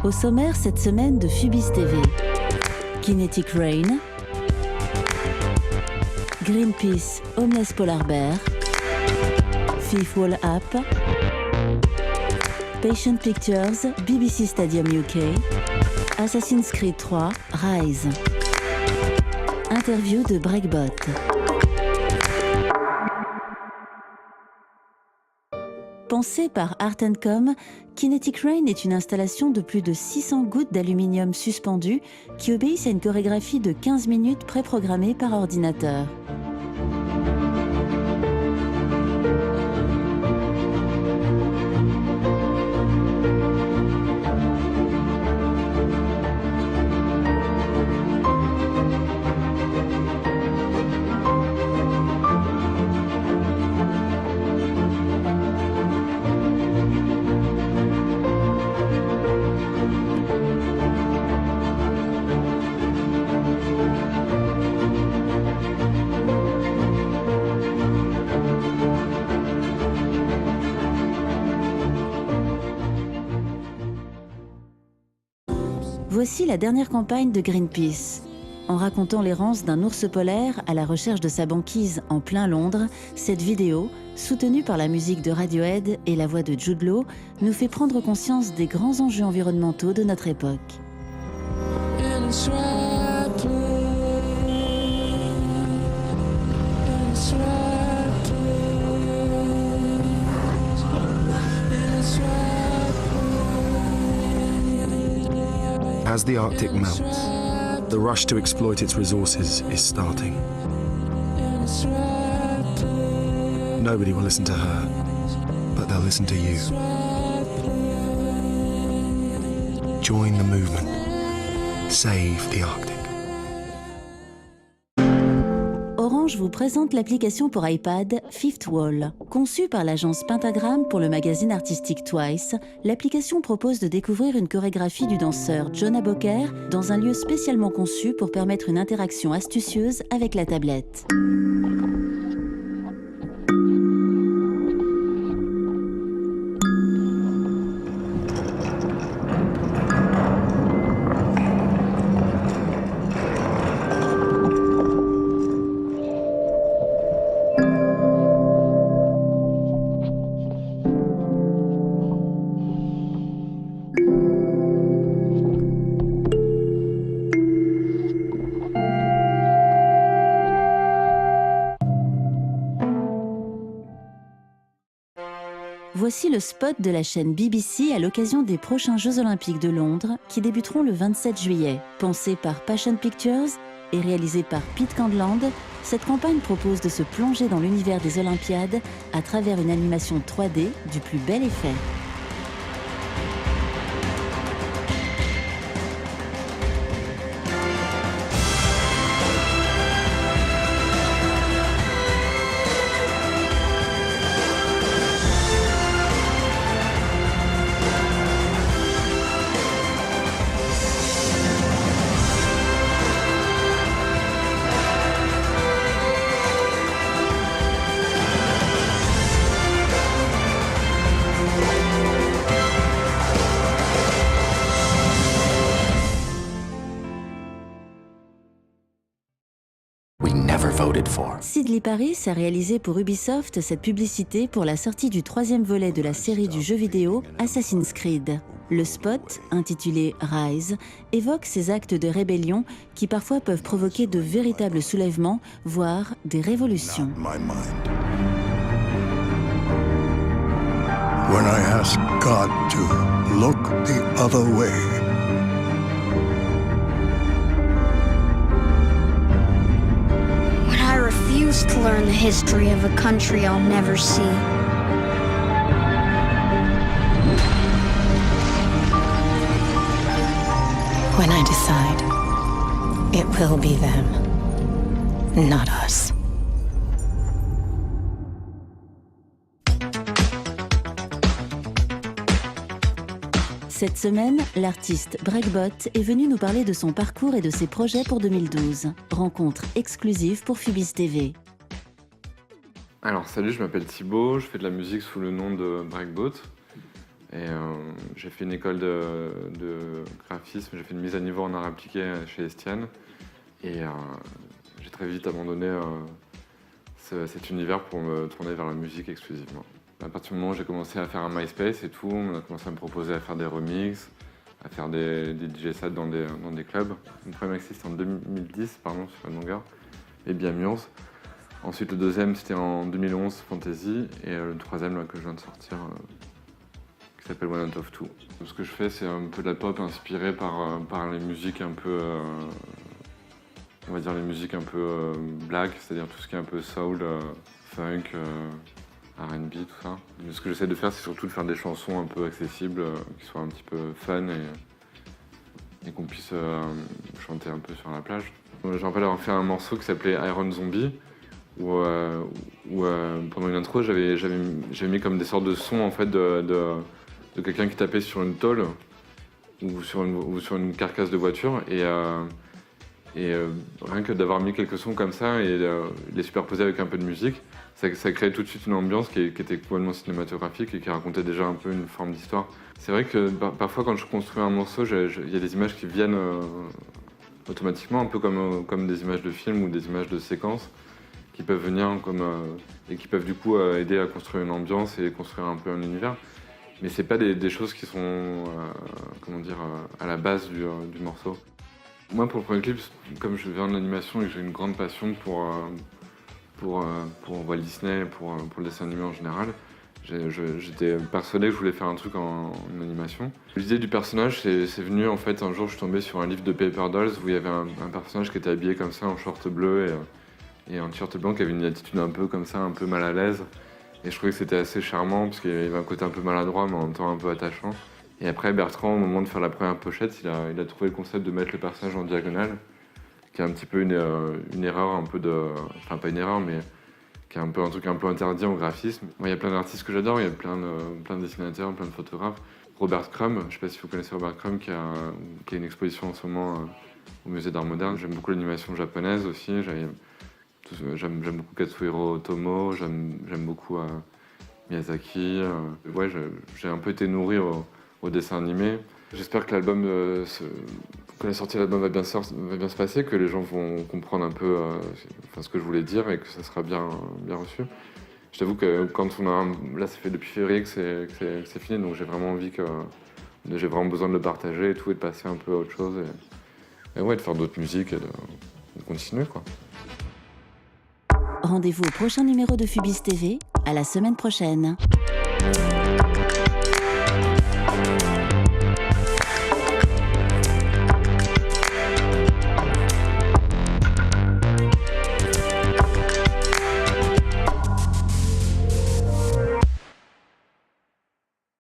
Au sommaire cette semaine de Phubis TV, Kinetic Rain, Greenpeace Homeless Polar Bear, Fifth Wall App, Passion Pictures BBC Stadium UK, Assassin's Creed 3 Rise. Interview de Breakbot. Pensée par Art & Com, Kinetic Rain est une installation de plus de 600 gouttes d'aluminium suspendues qui obéissent à une chorégraphie de 15 minutes préprogrammée par ordinateur. Voici la dernière campagne de Greenpeace. En racontant l'errance d'un ours polaire à la recherche de sa banquise en plein Londres, cette vidéo, soutenue par la musique de Radiohead et la voix de Jude Law, nous fait prendre conscience des grands enjeux environnementaux de notre époque. As the Arctic melts, the rush to exploit its resources is starting. Nobody will listen to her, but they'll listen to you. Join the movement. Save the Arctic. Orange vous présente l'application pour iPad Fifth Wall. Conçue par l'agence Pentagram pour le magazine artistique Twice, l'application propose de découvrir une chorégraphie du danseur Jonah Boker dans un lieu spécialement conçu pour permettre une interaction astucieuse avec la tablette. Voici le spot de la chaîne BBC à l'occasion des prochains Jeux Olympiques de Londres qui débuteront le 27 juillet. Pensée par Passion Pictures et réalisée par Pete Candland, cette campagne propose de se plonger dans l'univers des Olympiades à travers une animation 3D du plus bel effet. Sidley Paris a réalisé pour Ubisoft cette publicité pour la sortie du 3e volet de la série du jeu vidéo Assassin's Creed. Le spot, intitulé Rise, évoque ces actes de rébellion qui parfois peuvent provoquer de véritables soulèvements, voire des révolutions. When I ask God to look the other way, I refuse to learn the history of a country I'll never see. When I decide, it will be them, not us. Cette semaine, l'artiste Breakbot est venu nous parler de son parcours et de ses projets pour 2012. Rencontre exclusive pour Phubis TV. Alors salut, je m'appelle Thibaut, je fais de la musique sous le nom de Breakbot. Et j'ai fait une école de graphisme, j'ai fait une mise à niveau en art appliqué chez Estienne. Et j'ai très vite abandonné cet univers pour me tourner vers la musique exclusivement. À partir du moment où j'ai commencé à faire un MySpace et tout, on a commencé à me proposer à faire des remixes, à faire des DJ sets dans des clubs. Mon premier maxi c'était en 2010, sur une longueur, et bien Murs. Ensuite le deuxième c'était en 2011, Fantasy, et le troisième là, que je viens de sortir, qui s'appelle One Out of Two. Ce que je fais c'est un peu de la pop inspirée par les musiques un peu, on va dire les musiques un peu black, c'est-à-dire tout ce qui est un peu soul, funk, R&B, tout ça. Ce que j'essaie de faire, c'est surtout de faire des chansons un peu accessibles, qui soient un petit peu fun et qu'on puisse chanter un peu sur la plage. J'ai rappelle avoir fait un morceau qui s'appelait Iron Zombie, où pendant une intro, j'avais mis comme des sortes de sons en fait, de quelqu'un qui tapait sur une tôle ou sur une carcasse de voiture. Et rien que d'avoir mis quelques sons comme ça et les superposer avec un peu de musique, ça créait tout de suite une ambiance qui était complètement cinématographique et qui racontait déjà un peu une forme d'histoire. C'est vrai que parfois quand je construis un morceau, il y a des images qui viennent automatiquement, un peu comme des images de films ou des images de séquences qui peuvent venir et qui peuvent du coup aider à construire une ambiance et construire un peu un univers. Mais c'est pas des choses qui sont à la base du morceau. Moi, pour le premier clip, comme je viens de l'animation et que j'ai une grande passion pour Walt Disney, pour le dessin animé en général, j'étais persuadé que je voulais faire un truc en animation. L'idée du personnage, c'est venu en fait, un jour je suis tombé sur un livre de Paper Dolls où il y avait un personnage qui était habillé comme ça en short bleu et un t-shirt blanc qui avait une attitude un peu comme ça, un peu mal à l'aise. Et je trouvais que c'était assez charmant parce qu'il y avait un côté un peu maladroit mais en même temps un peu attachant. Et après, Bertrand, au moment de faire la première pochette, il a trouvé le concept de mettre le personnage en diagonale, qui est un petit peu une erreur, un peu enfin pas une erreur, mais qui est un truc un peu interdit en graphisme. Moi, il y a plein d'artistes que j'adore, il y a plein de dessinateurs, plein de photographes. Robert Crumb, je ne sais pas si vous connaissez Robert Crumb, qui a une exposition en ce moment au Musée d'Art Moderne. J'aime beaucoup l'animation japonaise aussi, j'aime beaucoup Katsuhiro Otomo, j'aime beaucoup Miyazaki. Ouais, j'ai un peu été nourri au dessin animé. J'espère que l'album, que la sortie de l'album va bien se passer, que les gens vont comprendre un peu ce que je voulais dire et que ça sera bien reçu. Je t'avoue que quand là ça fait depuis février que c'est fini, donc j'ai vraiment envie j'ai vraiment besoin de le partager et tout, et de passer un peu à autre chose et ouais, de faire d'autres musiques et de continuer quoi. Rendez-vous au prochain numéro de Phubis TV, à la semaine prochaine.